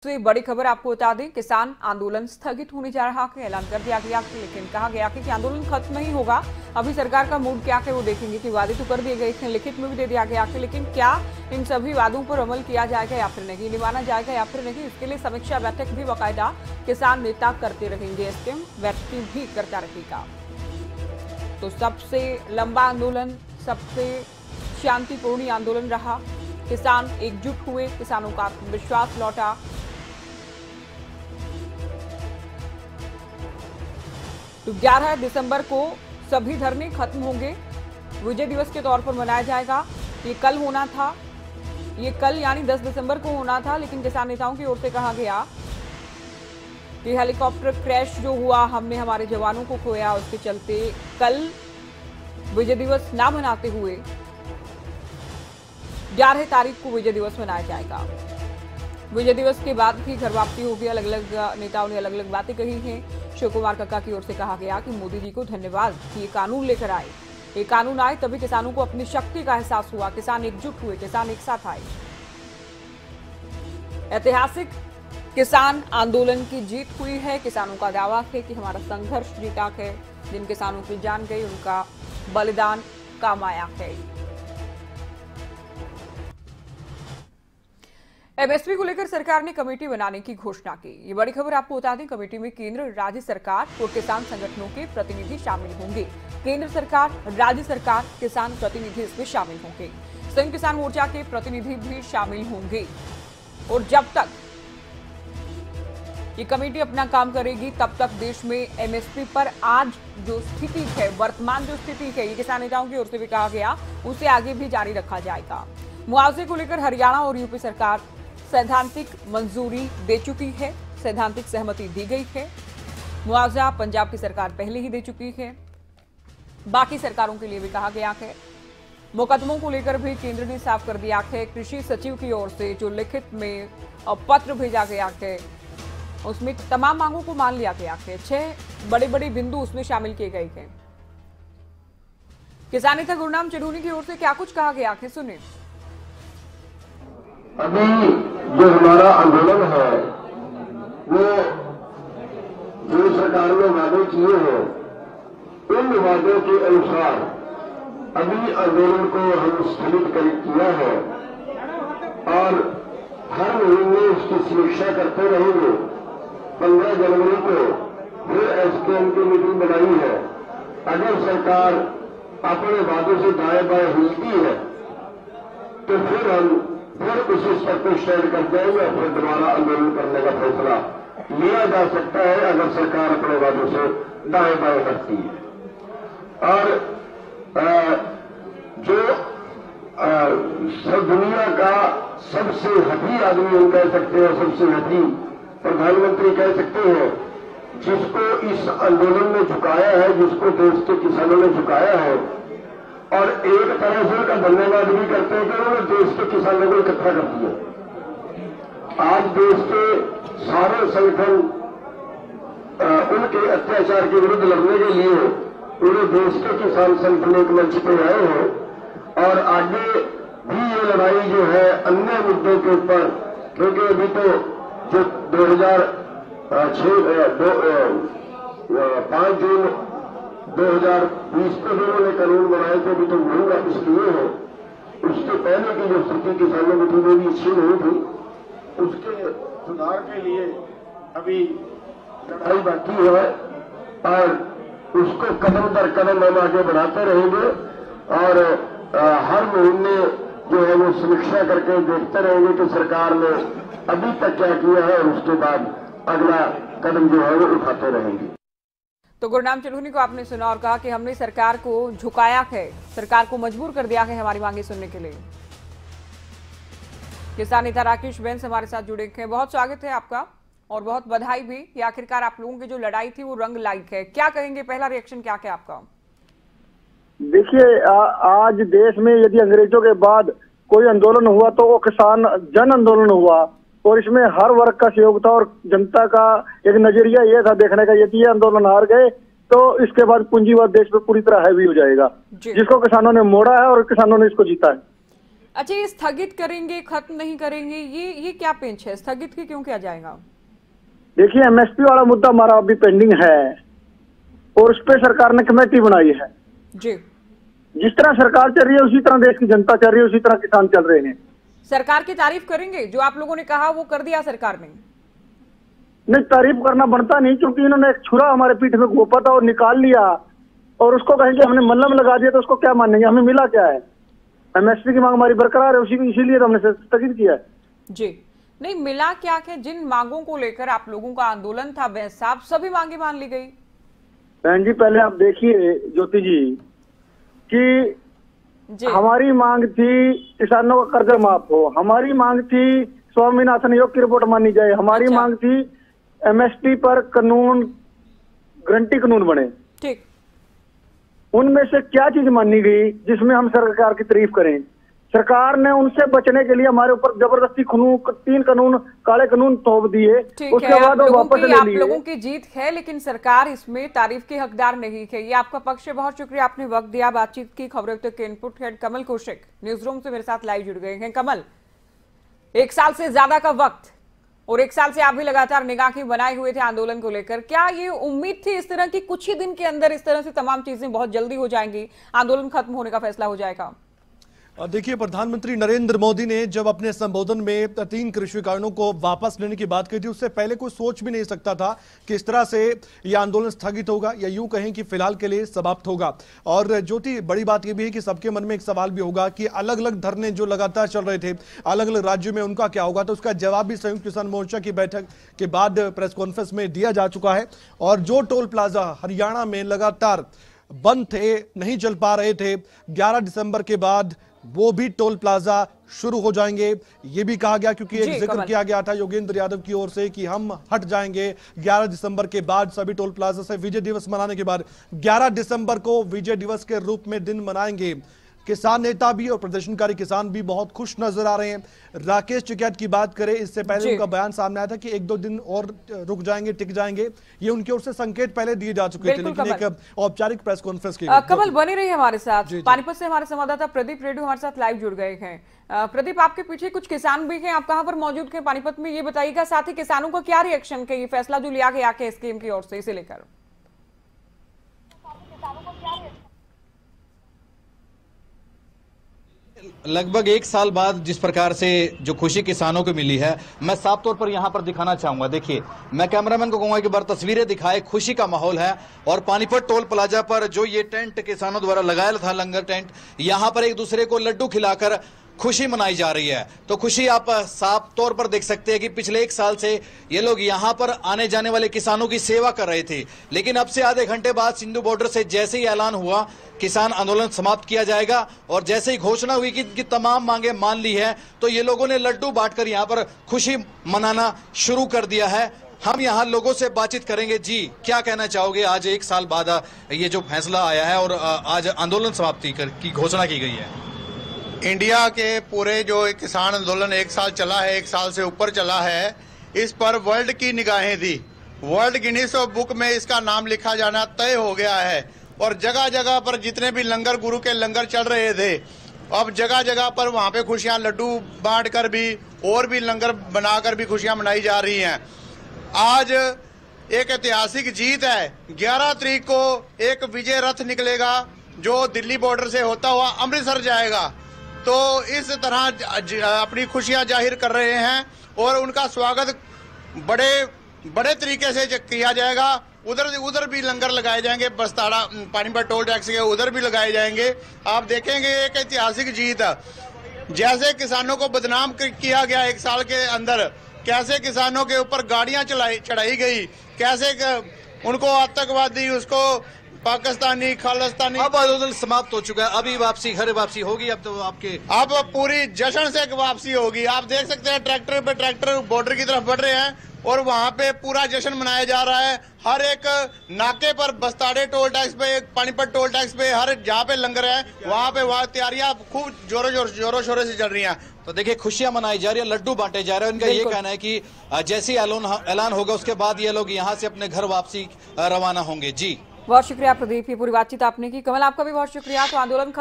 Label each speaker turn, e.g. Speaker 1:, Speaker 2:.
Speaker 1: से बड़ी खबर आपको बता दें, किसान आंदोलन स्थगित होने जा रहा है, ऐलान कर दिया गया है। लेकिन कहा गया है कि आंदोलन खत्म नहीं होगा। अभी सरकार का मूड क्या है वो देखेंगे कि वादे तो कर दिए गए थे, लिखित में भी दे दिया गया है, लेकिन क्या इन सभी वादों पर अमल किया जाएगा या फिर नहीं, निभाना जाएगा या फिर नहीं, इसके लिए समीक्षा बैठक भी बाकायदा किसान नेता करते रहेंगे, स्कीम व्यक्ति भी करता रहेगा। तो सबसे लंबा आंदोलन, सबसे शांतिपूर्ण आंदोलन रहा। किसान एकजुट हुए, किसानों का विश्वास लौटा। तो 11 दिसंबर को सभी धरने खत्म होंगे, विजय दिवस के तौर पर मनाया जाएगा। ये कल होना था, ये कल यानी 10 दिसंबर को होना था, लेकिन किसान नेताओं की ओर से कहा गया कि हेलीकॉप्टर क्रैश जो हुआ, हमने हमारे जवानों को खोया, उसके चलते कल विजय दिवस ना मनाते हुए 11 तारीख को विजय दिवस मनाया जाएगा। विजय दिवस के बाद भी घर वापसी होगी। अलग अलग नेताओं ने अलग अलग बातें कही हैं। शिव कुमार काका की ओर से कहा गया कि मोदी जी को धन्यवाद कि ये कानून लेकर आए, ये कानून आए तभी किसानों को अपनी शक्ति का एहसास हुआ, किसान एकजुट हुए, किसान एक साथ आए। ऐतिहासिक किसान आंदोलन की जीत हुई है। किसानों का दावा है कि हमारा संघर्ष जीता है, जिन किसानों की जान गई उनका बलिदान काम आया है। एमएसपी को लेकर सरकार ने कमेटी बनाने की घोषणा की। ये बड़ी खबर आपको बता दें, कमेटी में केंद्र, राज्य सरकार और किसान संगठनों के प्रतिनिधि शामिल होंगे। केंद्र सरकार, राज्य सरकार, किसान प्रतिनिधि इसमें शामिल होंगे। संयुक्त किसान मोर्चा के प्रतिनिधि भी शामिल होंगे। और जब तक ये कमेटी अपना काम करेगी, तब तक देश में एमएसपी पर आज जो स्थिति है, वर्तमान जो स्थिति है, ये किसान नेताओं की ओर से भी कहा गया, उसे आगे भी जारी रखा जाएगा। मुआवजे को लेकर हरियाणा और यूपी सरकार सैद्धांतिक मंजूरी दे चुकी है, सैद्धांतिक सहमति दी गई है। मुआवजा पंजाब की सरकार पहले ही दे चुकी है, बाकी सरकारों के लिए भी कहा गया है। मुकदमों को लेकर भी केंद्र ने साफ कर दिया है। कृषि सचिव की ओर से जो लिखित में पत्र भेजा गया है, उसमें तमाम मांगों को मान लिया गया है। 6 बड़े बड़े बिंदु उसमें शामिल किए गए हैं। किसान नेता गुरनाम चढ़ूनी की ओर से क्या कुछ कहा गया है, सुनिए।
Speaker 2: अभी जो हमारा आंदोलन है, वो जो सरकार ने वादे किए हैं, उन वादों के अनुसार अभी आंदोलन को हम स्थगित किया है और हर महीने उसकी समीक्षा करते रहेंगे। 15 जनवरी को फिर एसकेएम की मीटिंग बनाई है। अगर सरकार अपने वादों से दाएं बाएं हिलती है तो फिर उसी स्तर पर स्टैंड कर जाएंगे और फिर दोबारा आंदोलन करने का फैसला लिया जा सकता है, अगर सरकार अपने वादों से दाएं बाएं करती है। और जो सब दुनिया का सबसे हठी आदमी हम कह सकते हैं, सबसे हठी प्रधानमंत्री कह सकते हैं, जिसको इस आंदोलन में झुकाया है, जिसको देश के किसानों ने झुकाया है, और एक तरह से उनका धन्यवाद भी करते हैं कि उन्होंने देश के किसानों को इकट्ठा कर दिया। आज देश के सारे संगठन उनके अत्याचार के विरुद्ध लड़ने के लिए पूरे देश के किसान संगठन एक मंच पे आए हैं और आगे भी ये लड़ाई जो है अन्य मुद्दों के ऊपर, क्योंकि अभी तो जो 5 जून 2020 को जो उन्होंने कानून बनाए थे, अभी तो वही वापस किए हैं। उसके पहले की जो स्थिति किसानों की थी वो भी अच्छी नहीं थी। उसके सुधार के लिए अभी लड़ाई बाकी है और उसको कदम दर कदम हम आगे बढ़ाते रहेंगे और हर महीने जो है वो समीक्षा करके देखते रहेंगे कि सरकार ने अभी तक क्या किया है और उसके बाद अगला कदम जो है वो उठाते रहेंगे।
Speaker 1: तो गुरनाम चढ़ूनी को आपने सुना और कहा कि हमने सरकार को झुकाया है, सरकार को मजबूर कर दिया है हमारी मांगे सुनने के लिए। किसान नेता राकेश बेंस हमारे साथ जुड़े हैं। बहुत स्वागत है आपका और बहुत बधाई भी कि आखिरकार आप लोगों की जो लड़ाई थी वो रंग लाई है। क्या कहेंगे, पहला रिएक्शन क्या है आपका?
Speaker 3: देखिए, आज देश में यदि अंग्रेजों के बाद कोई आंदोलन हुआ तो वो किसान जन आंदोलन हुआ और इसमें हर वर्ग का सहयोग था और जनता का एक नजरिया ये था देखने का, यदि ये आंदोलन हार गए तो इसके बाद पूंजीवाद देश पे पूरी तरह हावी हो जाएगा, जिसको किसानों ने मोड़ा है और किसानों ने इसको जीता है।
Speaker 1: अच्छा, ये स्थगित करेंगे, खत्म नहीं करेंगे, ये क्या पेंच है? स्थगित की क्यों किया जाएगा?
Speaker 3: देखिए, एमएसपी वाला मुद्दा हमारा अभी पेंडिंग है और उस पर सरकार ने कमेटी बनाई है
Speaker 1: जी।
Speaker 3: जिस तरह सरकार चल रही है उसी तरह देश की जनता चल रही है, उसी तरह किसान चल रहे हैं।
Speaker 1: सरकार की तारीफ करेंगे? जो आप लोगों ने कहा वो कर दिया सरकार ने?
Speaker 3: नहीं, तारीफ करना बनता नहीं, क्योंकि इन्होंने एक छुरा हमारे पीठ में घोपा था और निकाल लिया और उसको कहेंगे हमने मल्लम लगा दिया तो उसको क्या मानेंगे? हमें मिला क्या है? एमएसपी की मांग हमारी बरकरार है, इसीलिए तो हमने स्थगित किया है।
Speaker 1: जी, नहीं मिला क्या? जिन मांगों को लेकर आप लोगों का आंदोलन था वह साहब सभी मांगे मान ली गई।
Speaker 3: बहन जी, पहले आप देखिए ज्योति जी कि हमारी मांग थी किसानों का कर्जा माफ हो, हमारी मांग थी स्वामीनाथन आयोग की रिपोर्ट मानी जाए, हमारी मांग थी एमएसपी पर कानून, गारंटी कानून बने।
Speaker 1: ठीक,
Speaker 3: उनमें से क्या चीज मानी गई जिसमें हम सरकार की तारीफ करें? सरकार ने उनसे बचने के लिए हमारे ऊपर जबरदस्ती 3 कानून, काले कानून थोप दिए, उसके बाद वो वापस ले लिए।
Speaker 1: आप लोगों की जीत है, लेकिन सरकार इसमें तारीफ के हकदार नहीं है। ये आपका पक्ष है। बहुत शुक्रिया, आपने वक्त दिया, बातचीत की। खबरों तक के इनपुट हेड कमल कौशिक न्यूज रूम से मेरे साथ लाइव जुड़ गए हैं। कमल, 1 साल से ज्यादा का वक्त और 1 साल से आप भी लगातार निगाहें बनाए हुए थे आंदोलन को लेकर, क्या ये उम्मीद थी इस तरह की कुछ ही दिन के अंदर इस तरह से तमाम चीजें बहुत जल्दी हो जाएंगी, आंदोलन खत्म होने का फैसला हो जाएगा?
Speaker 4: देखिए, प्रधानमंत्री नरेंद्र मोदी ने जब अपने संबोधन में 3 कृषि कानूनों को वापस लेने की बात की थी, उससे पहले कोई सोच भी नहीं सकता था कि इस तरह से यह आंदोलन स्थगित होगा या यूं कहें कि फिलहाल के लिए समाप्त होगा। और ज्योति, बड़ी बात यह भी है कि सबके मन में एक सवाल भी होगा कि अलग अलग धरने जो लगातार चल रहे थे अलग अलग राज्यों में, उनका क्या होगा? तो उसका जवाब भी संयुक्त किसान मोर्चा की बैठक के बाद प्रेस कॉन्फ्रेंस में दिया जा चुका है। और जो टोल प्लाजा हरियाणा में लगातार बंद थे, नहीं चल पा रहे थे, 11 दिसंबर के बाद वो भी टोल प्लाजा शुरू हो जाएंगे। ये भी कहा गया, क्योंकि एक जिक्र किया गया था योगेंद्र यादव की ओर से कि हम हट जाएंगे 11 दिसंबर के बाद, सभी टोल प्लाजा से विजय दिवस मनाने के बाद 11 दिसंबर को विजय दिवस के रूप में दिन मनाएंगे। किसान नेता भी और प्रदर्शनकारी किसान भी बहुत खुश नजर आ रहे हैं। राकेश टिकैत की बात करें, इससे पहले उनका बयान सामने आया था कि 1-2 दिन और रुक जाएंगे, टिक जाएंगे। ये उनकी ओर से संकेत पहले दिए जा चुके थे, लेकिन एक औपचारिक प्रेस कॉन्फ्रेंस की।
Speaker 1: कमल, बने रही हमारे साथ। पानीपत से हमारे संवाददाता प्रदीप रेड्डी हमारे साथ लाइव जुड़ गए हैं। प्रदीप, आपके पीछे कुछ किसान भी हैं, आप कहां पर मौजूद हैं पानीपत में, ये बताइएगा। साथ ही किसानों का क्या रिएक्शन है ये फैसला जो लिया गया के स्कीम की ओर से, इसे लेकर?
Speaker 5: लगभग 1 साल बाद जिस प्रकार से जो खुशी किसानों को मिली है, मैं साफ तौर पर यहां पर दिखाना चाहूंगा। देखिए, मैं कैमरामैन को कहूंगा कि बार तस्वीरें दिखाए, खुशी का माहौल है। और पानीपत टोल प्लाजा पर जो ये टेंट किसानों द्वारा लगाया था, लंगर टेंट, यहां पर एक दूसरे को लड्डू खिलाकर खुशी मनाई जा रही है। तो खुशी आप साफ तौर पर देख सकते हैं कि पिछले 1 साल से ये लोग यहां पर आने जाने वाले किसानों की सेवा कर रहे थे, लेकिन अब से आधे घंटे बाद सिंधु बॉर्डर से जैसे ही ऐलान हुआ किसान आंदोलन समाप्त किया जाएगा और जैसे ही घोषणा हुई कि इनकी तमाम मांगे मान ली है, तो ये लोगों ने लड्डू बांटकर यहां पर खुशी मनाना शुरू कर दिया है। हम यहाँ लोगों से बातचीत करेंगे। जी, क्या कहना चाहोगे? आज 1 साल बाद ये जो फैसला आया है और आज आंदोलन समाप्ति की घोषणा की गई है।
Speaker 6: इंडिया के पूरे जो किसान आंदोलन 1 साल चला है, 1 साल से ऊपर चला है, इस पर वर्ल्ड की निगाहें थी। वर्ल्ड गिनीज बुक में इसका नाम लिखा जाना तय हो गया है और जगह जगह पर जितने भी लंगर, गुरु के लंगर चल रहे थे, अब जगह जगह पर वहां पे खुशियां लड्डू बांट कर भी और भी लंगर बनाकर भी खुशियां मनाई जा रही हैं। आज एक ऐतिहासिक जीत है। 11 तारीख को एक विजय रथ निकलेगा जो दिल्ली बॉर्डर से होता हुआ अमृतसर जाएगा। तो इस तरह अपनी खुशियां जाहिर कर रहे हैं और उनका स्वागत बड़े तरीके से किया जाएगा। उधर भी लंगर लगाए जाएंगे, बस्ताड़ा पानीपत टोल टैक्स के उधर भी लगाए जाएंगे। आप देखेंगे एक ऐतिहासिक जीत। जैसे किसानों को बदनाम किया गया 1 साल के अंदर, कैसे किसानों के ऊपर गाड़ियां चढ़ाई गई, कैसे उनको आतंकवादी, उसको पाकिस्तानी, खालिस्तानी।
Speaker 5: अब आंदोलन समाप्त हो चुका है, अभी वापसी, घर वापसी होगी। अब तो
Speaker 6: अब पूरी जश्न से वापसी होगी। आप देख सकते हैं ट्रैक्टर पे ट्रैक्टर बॉर्डर की तरफ बढ़ रहे हैं और वहां पे पूरा जश्न मनाया जा रहा है। हर एक नाके पर, बस्ताड़े टोल टैक्स पे, पानीपत टोल टैक्स पे, हर जहाँ पे लंगर है वहाँ तैयारियां खूब जोरों शोरों से चल रही हैं।
Speaker 5: तो देखिए, खुशियां मनाई जा रही है, लड्डू बांटे जा रहे हैं। उनका ये कहना है कि जैसे ही ऐलान होगा उसके बाद ये लोग यहाँ से अपने घर वापसी रवाना होंगे। जी,
Speaker 1: बहुत शुक्रिया प्रदीप, ये पूरी बातचीत आपने की। कमल, आपका भी बहुत शुक्रिया। तो आंदोलन